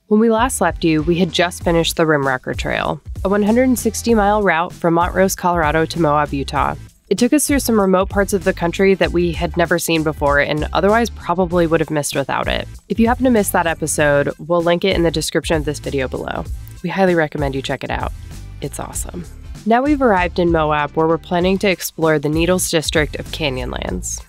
When we last left you, we had just finished the Rimrocker Trail, a 160-mile route from Montrose, Colorado to Moab, Utah. It took us through some remote parts of the country that we had never seen before and otherwise probably would have missed without it. If you happen to miss that episode, we'll link it in the description of this video below. We highly recommend you check it out. It's awesome. Now we've arrived in Moab, where we're planning to explore the Needles district of Canyonlands.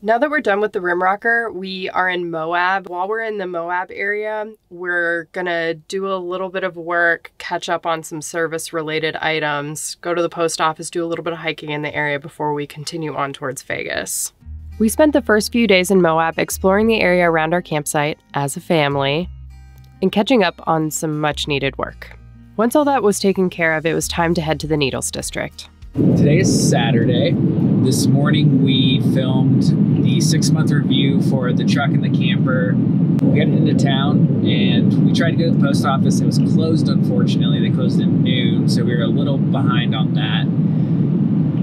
Now that we're done with the Rimrocker, we are in Moab. While we're in the Moab area, we're gonna do a little bit of work, catch up on some service-related items, go to the post office, do a little bit of hiking in the area before we continue on towards Vegas. We spent the first few days in Moab exploring the area around our campsite as a family and catching up on some much-needed work. Once all that was taken care of, it was time to head to the Needles district. Today is Saturday. This morning we filmed the 6-month review for the truck and the camper. We headed into town and we tried to go to the post office. It was closed, unfortunately. They closed at noon, so we were a little behind on that.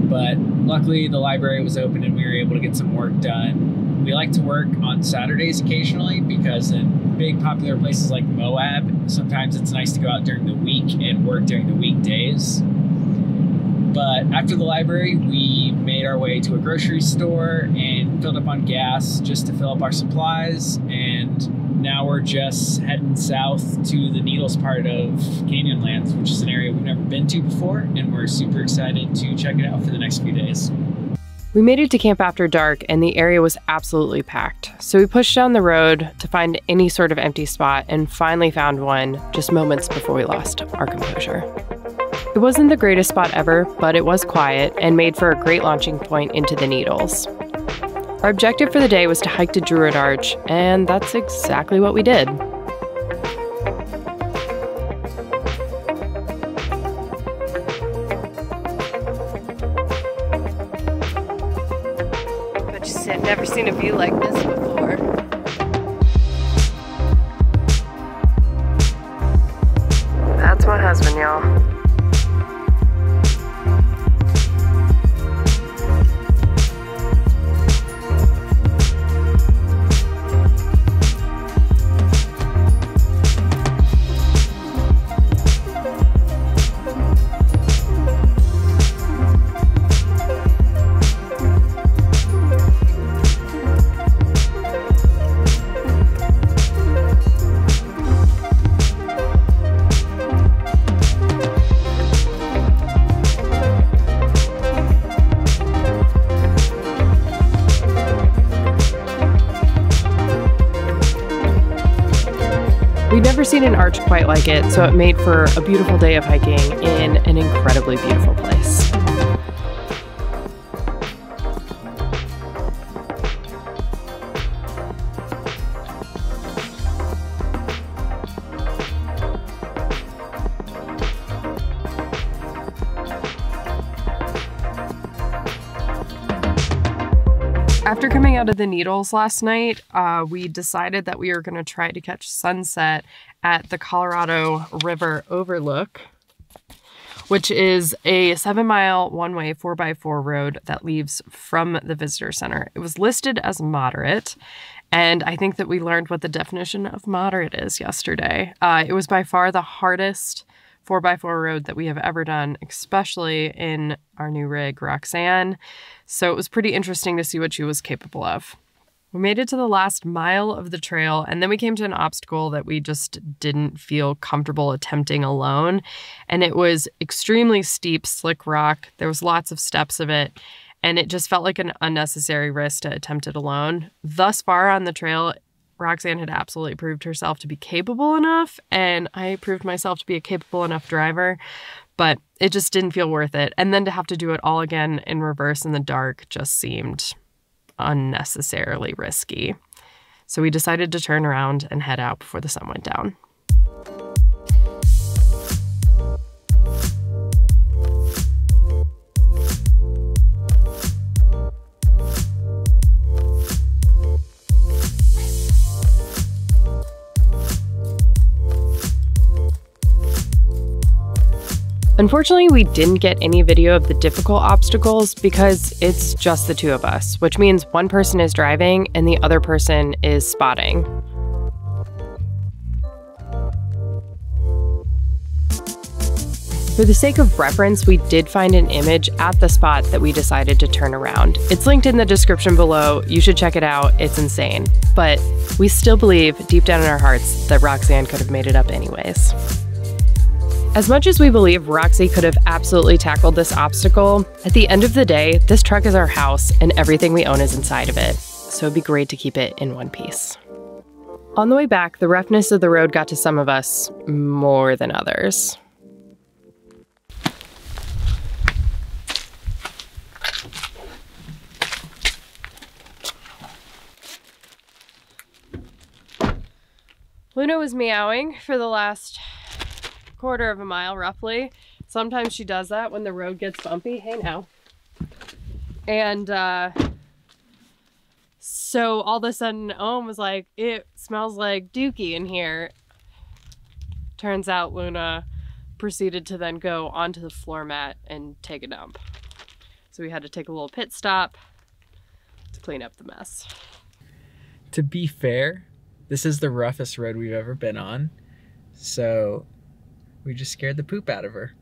But luckily the library was open and we were able to get some work done. We like to work on Saturdays occasionally because in big popular places like Moab, sometimes it's nice to go out during the week and work during the weekdays. But after the library, we made our way to a grocery store and filled up on gas just to fill up our supplies. And now we're just heading south to the Needles part of Canyonlands, which is an area we've never been to before. And we're super excited to check it out for the next few days. We made it to camp after dark and the area was absolutely packed. So we pushed down the road to find any sort of empty spot and finally found one just moments before we lost our composure. It wasn't the greatest spot ever, but it was quiet and made for a great launching point into the Needles. Our objective for the day was to hike to Druid Arch, and that's exactly what we did. But you said, never seen a view like this before. That's my husband, y'all. We'd never seen an arch quite like it, so it made for a beautiful day of hiking in an incredibly beautiful place. After coming out of the Needles last night, we decided that we were going to try to catch sunset at the Colorado River Overlook, which is a 7-mile one-way 4x4 road that leaves from the visitor center. It was listed as moderate, and I think that we learned what the definition of moderate is yesterday. It was by far the hardest 4x4 road that we have ever done, especially in our new rig, Roxanne. So it was pretty interesting to see what she was capable of. We made it to the last mile of the trail, and then we came to an obstacle that we just didn't feel comfortable attempting alone. And it was extremely steep, slick rock. There was lots of steps of it, and it just felt like an unnecessary risk to attempt it alone. Thus far on the trail, Roxanne had absolutely proved herself to be capable enough, and I proved myself to be a capable enough driver, but it just didn't feel worth it. And then to have to do it all again in reverse in the dark just seemed unnecessarily risky. So we decided to turn around and head out before the sun went down. Unfortunately, we didn't get any video of the difficult obstacles because it's just the two of us, which means one person is driving and the other person is spotting. For the sake of reference, we did find an image at the spot that we decided to turn around. It's linked in the description below. You should check it out. It's insane. But we still believe, deep down in our hearts, that Roxanne could have made it up anyways. As much as we believe Roxy could have absolutely tackled this obstacle, at the end of the day, this truck is our house and everything we own is inside of it. So it'd be great to keep it in one piece. On the way back, the roughness of the road got to some of us more than others. Luna was meowing for the last quarter of a mile, roughly. Sometimes she does that when the road gets bumpy. Hey now. And so all of a sudden, Owen was like, it smells like dookie in here. Turns out Luna proceeded to then go onto the floor mat and take a dump. So we had to take a little pit stop to clean up the mess. To be fair, this is the roughest road we've ever been on, so we just scared the poop out of her.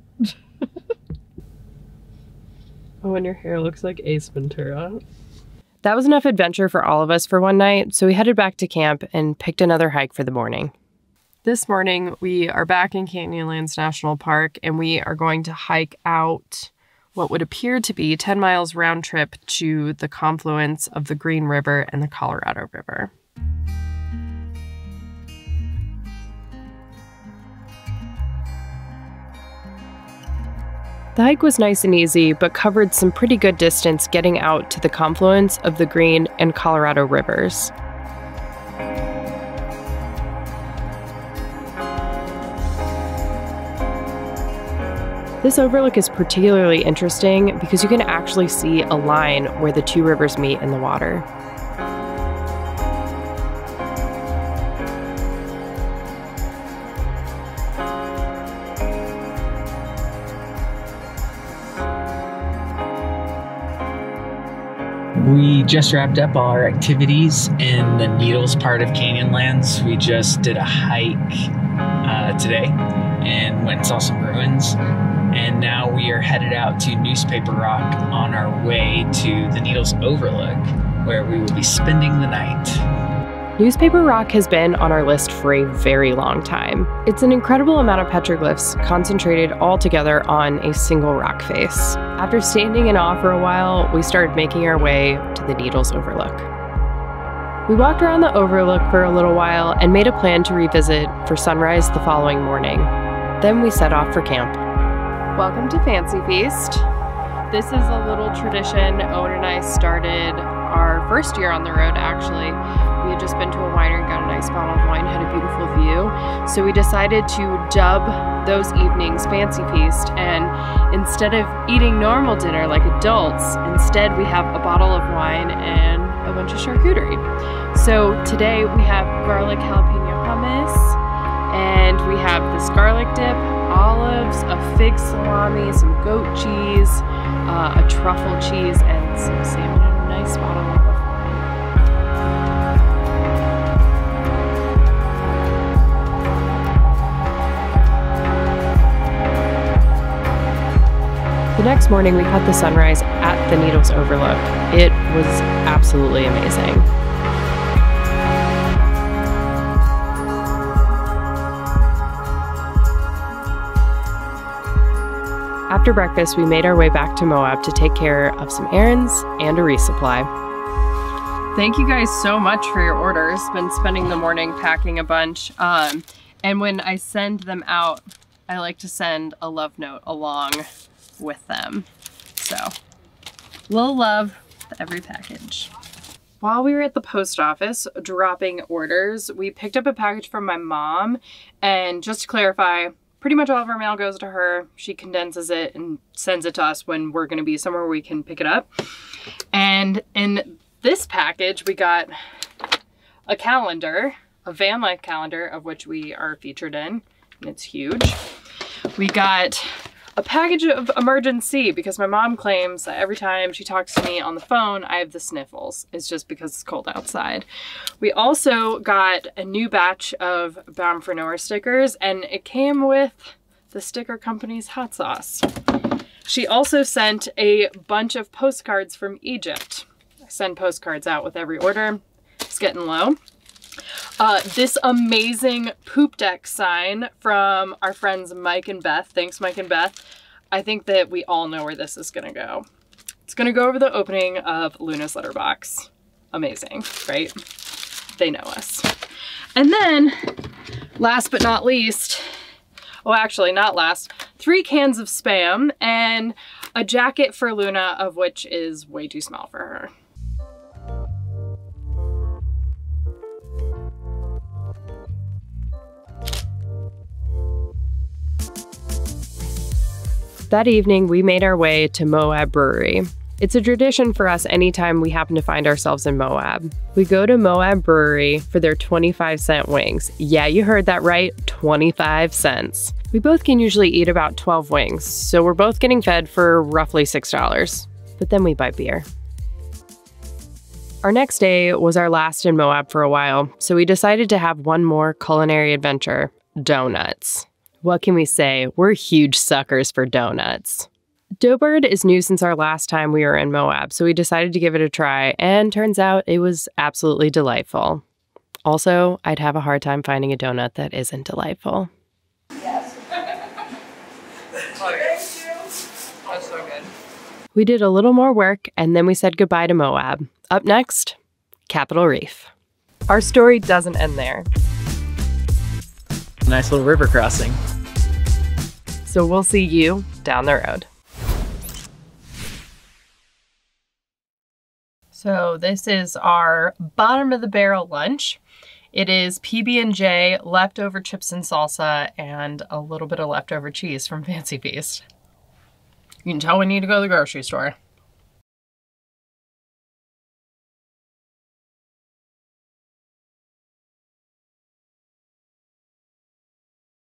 Oh, and your hair looks like Ace Ventura. That was enough adventure for all of us for one night, so we headed back to camp and picked another hike for the morning. This morning, we are back in Canyonlands National Park, and we are going to hike out what would appear to be 10 miles round trip to the confluence of the Green River and the Colorado River. The hike was nice and easy, but covered some pretty good distance getting out to the confluence of the Green and Colorado rivers. This overlook is particularly interesting because you can actually see a line where the two rivers meet in the water. We just wrapped up all our activities in the Needles part of Canyonlands. We just did a hike today and went and saw some ruins. And now we are headed out to Newspaper Rock on our way to the Needles Overlook, where we will be spending the night. Newspaper Rock has been on our list for a very long time. It's an incredible amount of petroglyphs concentrated all together on a single rock face. After standing in awe for a while, we started making our way to the Needles Overlook. We walked around the overlook for a little while and made a plan to revisit for sunrise the following morning. Then we set off for camp. Welcome to Fancy Feast. This is a little tradition Owen and I started our first year on the road, actually. We had just been to a winery, got a nice bottle of wine, had a beautiful view. So we decided to dub those evenings Fancy Feast, and instead of eating normal dinner like adults, instead we have a bottle of wine and a bunch of charcuterie. So today we have garlic jalapeno hummus, and we have this garlic dip, olives, a fig salami, some goat cheese, a truffle cheese, and some salmon and a nice bottle of wine. The next morning, we caught the sunrise at the Needles Overlook. It was absolutely amazing. After breakfast, we made our way back to Moab to take care of some errands and a resupply. Thank you guys so much for your orders. Been spending the morning packing a bunch. And when I send them out, I like to send a love note along with them. So, little love with every package. While we were at the post office dropping orders, we picked up a package from my mom. And just to clarify, pretty much all of our mail goes to her. She condenses it and sends it to us when we're gonna be somewhere we can pick it up. And in this package, we got a calendar, a van life calendar, of which we are featured in, and it's huge. We got a package of emergency because my mom claims that every time she talks to me on the phone, I have the sniffles. It's just because it's cold outside. We also got a new batch of Bound for Nowhere stickers, and it came with the sticker company's hot sauce. She also sent a bunch of postcards from Egypt. I send postcards out with every order. It's getting low. This amazing poop deck sign from our friends Mike and Beth. Thanks, Mike and Beth. I think that we all know where this is gonna go. It's gonna go over the opening of Luna's litter box. Amazing, right? They know us. And then, last but not least, oh, actually not last, 3 cans of Spam and a jacket for Luna, of which is way too small for her. That evening, we made our way to Moab Brewery. It's a tradition for us anytime we happen to find ourselves in Moab. We go to Moab Brewery for their 25-cent wings. Yeah, you heard that right, 25 cents. We both can usually eat about 12 wings, so we're both getting fed for roughly $6. But then we buy beer. Our next day was our last in Moab for a while, so we decided to have one more culinary adventure: donuts. What can we say? We're huge suckers for donuts. Doughbird is new since our last time we were in Moab, so we decided to give it a try, and turns out it was absolutely delightful. Also, I'd have a hard time finding a donut that isn't delightful. Yes. Thank you. That's so good. We did a little more work, and then we said goodbye to Moab. Up next, Capitol Reef. Our story doesn't end there. Nice little river crossing. So we'll see you down the road. So this is our bottom of the barrel lunch. It is PB&J, leftover chips and salsa, and a little bit of leftover cheese from Fancy Feast. You can tell we need to go to the grocery store.